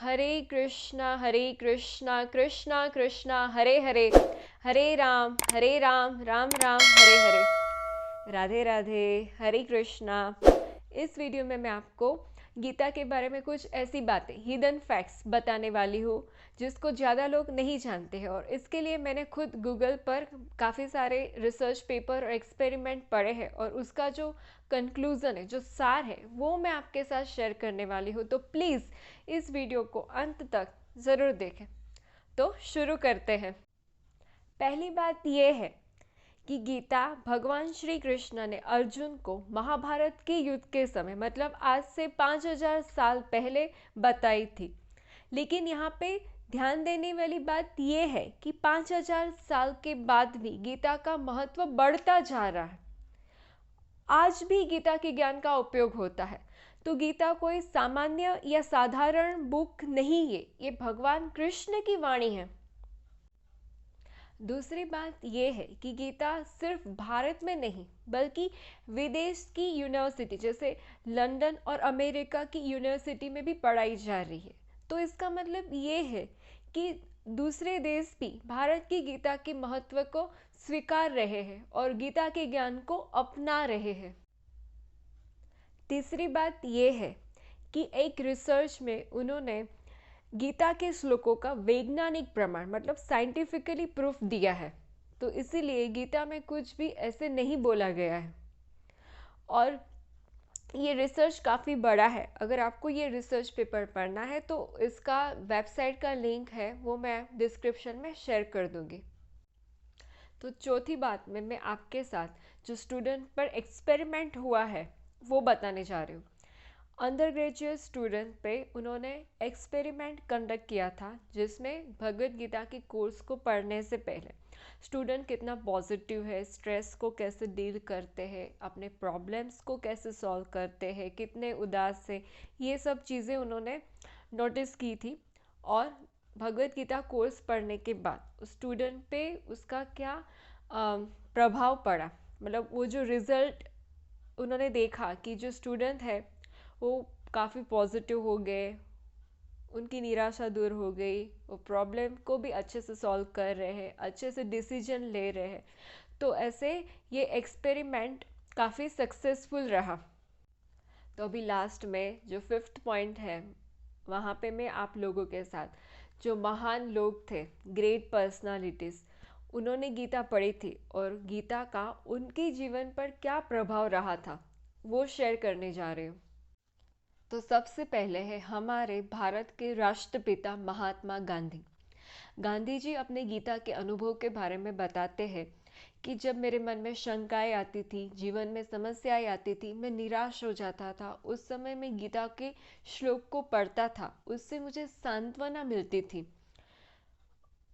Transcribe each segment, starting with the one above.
हरे कृष्णा कृष्णा कृष्णा हरे हरे, हरे राम राम राम हरे हरे। राधे राधे, हरे कृष्णा। इस वीडियो में मैं आपको गीता के बारे में कुछ ऐसी बातें, हिडन फैक्ट्स बताने वाली हूँ जिसको ज़्यादा लोग नहीं जानते हैं। और इसके लिए मैंने खुद गूगल पर काफ़ी सारे रिसर्च पेपर और एक्सपेरिमेंट पढ़े हैं और उसका जो कंक्लूज़न है, जो सार है, वो मैं आपके साथ शेयर करने वाली हूँ। तो प्लीज़ इस वीडियो को अंत तक ज़रूर देखें। तो शुरू करते हैं। पहली बात यह है कि गीता भगवान श्री कृष्ण ने अर्जुन को महाभारत के युद्ध के समय, मतलब आज से 5000 साल पहले बताई थी। लेकिन यहाँ पे ध्यान देने वाली बात यह है कि 5000 साल के बाद भी गीता का महत्व बढ़ता जा रहा है। आज भी गीता के ज्ञान का उपयोग होता है। तो गीता कोई सामान्य या साधारण बुक नहीं है, ये भगवान कृष्ण की वाणी है। दूसरी बात यह है कि गीता सिर्फ भारत में नहीं बल्कि विदेश की यूनिवर्सिटी जैसे लंदन और अमेरिका की यूनिवर्सिटी में भी पढ़ाई जा रही है। तो इसका मतलब ये है कि दूसरे देश भी भारत की गीता के महत्व को स्वीकार रहे हैं और गीता के ज्ञान को अपना रहे हैं। तीसरी बात यह है कि एक रिसर्च में उन्होंने गीता के श्लोकों का वैज्ञानिक प्रमाण, मतलब साइंटिफिकली प्रूफ दिया है। तो इसीलिए गीता में कुछ भी ऐसे नहीं बोला गया है। और ये रिसर्च काफ़ी बड़ा है। अगर आपको ये रिसर्च पेपर पढ़ना है तो इसका वेबसाइट का लिंक है, वो मैं डिस्क्रिप्शन में शेयर कर दूंगी। तो चौथी बात में मैं आपके साथ जो स्टूडेंट पर एक्सपेरिमेंट हुआ है वो बताने जा रही हूँ। अंडर ग्रेजुएट स्टूडेंट पे उन्होंने एक्सपेरिमेंट कंडक्ट किया था जिसमें भगवद गीता के कोर्स को पढ़ने से पहले स्टूडेंट कितना पॉजिटिव है, स्ट्रेस को कैसे डील करते हैं, अपने प्रॉब्लम्स को कैसे सॉल्व करते हैं, कितने उदास है, ये सब चीज़ें उन्होंने नोटिस की थी। और भगवद गीता कोर्स पढ़ने के बाद स्टूडेंट पे उसका क्या प्रभाव पड़ा, मतलब वो जो रिज़ल्ट उन्होंने देखा कि जो स्टूडेंट है वो काफ़ी पॉजिटिव हो गए, उनकी निराशा दूर हो गई, वो प्रॉब्लम को भी अच्छे से सॉल्व कर रहे हैं, अच्छे से डिसीजन ले रहे हैं। तो ऐसे ये एक्सपेरिमेंट काफ़ी सक्सेसफुल रहा। तो अभी लास्ट में जो फिफ्थ पॉइंट है वहाँ पे मैं आप लोगों के साथ जो महान लोग थे, ग्रेट पर्सनालिटीज़, उन्होंने गीता पढ़ी थी और गीता का उनके जीवन पर क्या प्रभाव रहा था वो शेयर करने जा रही हूँ। तो सबसे पहले है हमारे भारत के राष्ट्रपिता महात्मा गांधी। गांधी जी अपने गीता के अनुभव के बारे में बताते हैं कि जब मेरे मन में शंकाएं आती थी, जीवन में समस्याएं आती थी, मैं निराश हो जाता था, उस समय मैं गीता के श्लोक को पढ़ता था, उससे मुझे सांत्वना मिलती थी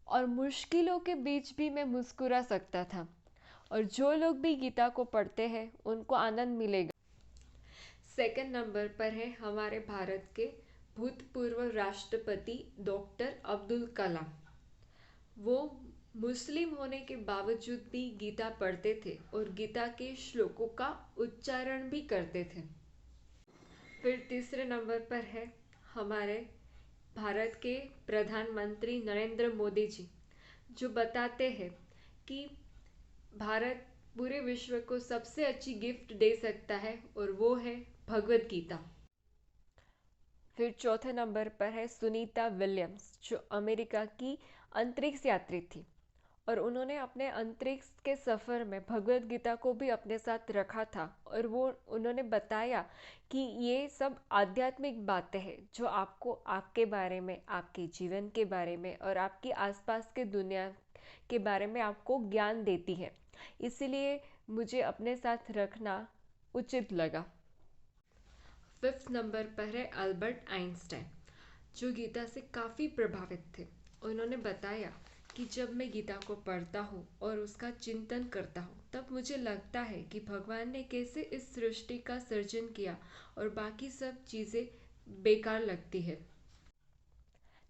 और मुश्किलों के बीच भी मैं मुस्कुरा सकता था। और जो लोग भी गीता को पढ़ते हैं उनको आनंद मिलेगा। सेकंड नंबर पर है हमारे भारत के भूतपूर्व राष्ट्रपति डॉक्टर अब्दुल कलाम। वो मुस्लिम होने के बावजूद भी गीता पढ़ते थे और गीता के श्लोकों का उच्चारण भी करते थे। फिर तीसरे नंबर पर है हमारे भारत के प्रधानमंत्री नरेंद्र मोदी जी, जो बताते हैं कि भारत पूरे विश्व को सबसे अच्छी गिफ्ट दे सकता है और वो है भगवद गीता। फिर चौथे नंबर पर है सुनीता विलियम्स, जो अमेरिका की अंतरिक्ष यात्री थी और उन्होंने अपने अंतरिक्ष के सफ़र में भगवद गीता को भी अपने साथ रखा था। और वो उन्होंने बताया कि ये सब आध्यात्मिक बातें हैं जो आपको आपके बारे में, आपके जीवन के बारे में और आपकी आसपास के दुनिया के बारे में आपको ज्ञान देती है। इसीलिए मुझे अपने साथ रखना उचित लगा। फिफ्थ नंबर पर है अल्बर्ट आइंस्टाइन, जो गीता से काफ़ी प्रभावित थे। उन्होंने बताया कि जब मैं गीता को पढ़ता हूँ और उसका चिंतन करता हूँ तब मुझे लगता है कि भगवान ने कैसे इस सृष्टि का सृजन किया और बाकी सब चीज़ें बेकार लगती है।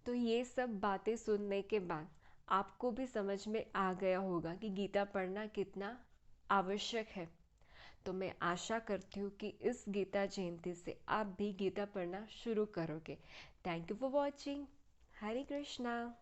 तो ये सब बातें सुनने के बाद आपको भी समझ में आ गया होगा कि गीता पढ़ना कितना आवश्यक है। तो मैं आशा करती हूँ कि इस गीता जयंती से आप भी गीता पढ़ना शुरू करोगे। Thank you for watching. Hare Krishna.